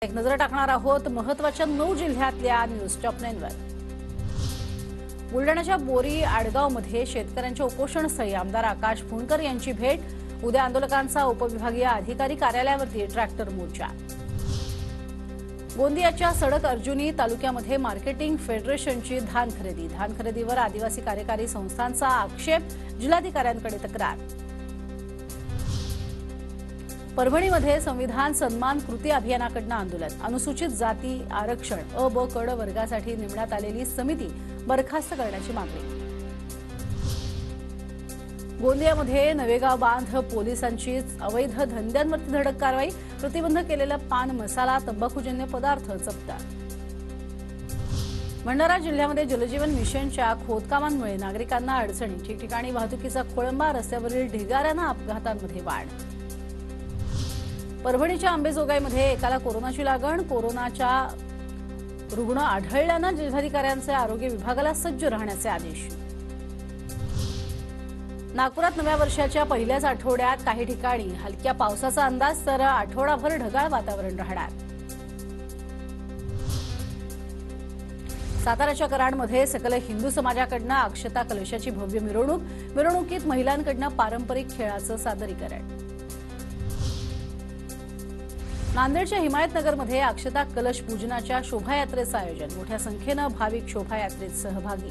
एक नजर टाकणार आहोत महत्त्वाच्या 9 जिल्ह्यातल्या न्यूज टॉप 9 वर। बुलढाण्याच्या बोरी आडगावमध्ये शेतकऱ्यांच्या उपोषणस्थळी आमदार आकाश फुंडकर यांची भेट। उद्या आंदोलकांचा उपविभागीय अधिकारी कार्यालयावरती ट्रॅक्टर मोर्चा। गोंदियाच्या सडक अर्जुनी तालुक्यामध्ये मार्केटिंग फेडरेशनची धान खरेदीवर आदिवासी कार्यकारी संस्थांचा आक्षेप, जिल्हाधिकाऱ्यांकडे तक्रार। परभणीमध्ये संविधान सन्मान कृती अभियानाकडून आंदोलन। अनुसूचित जाती आरक्षण अ ब क वर्गासाठी नेमण्यात आलेली समिती बरखास्त करण्याची मागणी। गोंदियामध्ये नवेगाव बांध पोलिसांची अवैध धंद्यांवरती धडक कारवाई। प्रतिबंध केलेला पान मसाला तंबाखूजन्य पदार्थ जप्त। भंडारा जिल्ह्यामध्ये जलजीवन मिशनच्या खोदकामांमुळे नागरिकांना अडचणी। ठिकठिकाणी वाहतुकीचा खोळंबा, रस्त्यावरील ढिगाऱ्यानं अपघातांमध्ये वाढ। परभणीच्या अंबेजोगाईमध्ये एकाला कोरोनाची लागण। कोरोनाचा रुग्ण आढळल्यानं जिल्हाधिकाऱ्यांचे आरोग्य विभागाला सज्ज राहण्याचे आदेश। नागपुरात नव्या वर्षाच्या पहिल्याच आठवड्यात काही ठिकाणी हलक्या पावसाचा अंदाज, तर आठवडाभर ढगाळ वातावरण राहणार। साताराच्या कराडमध्ये सकल हिंदू समाजाकडून अक्षता कलशाची भव्य मिरवणुकीत महिलांकडून पारंपरिक खेळाचं सादरीकरण। नांदेडच्या हिमायतनगरमध्ये अक्षता कलश पूजनाच्या शोभायात्रेचं आयोजन। मोठ्या संख्येनं भाविक शोभायात्रेत सहभागी।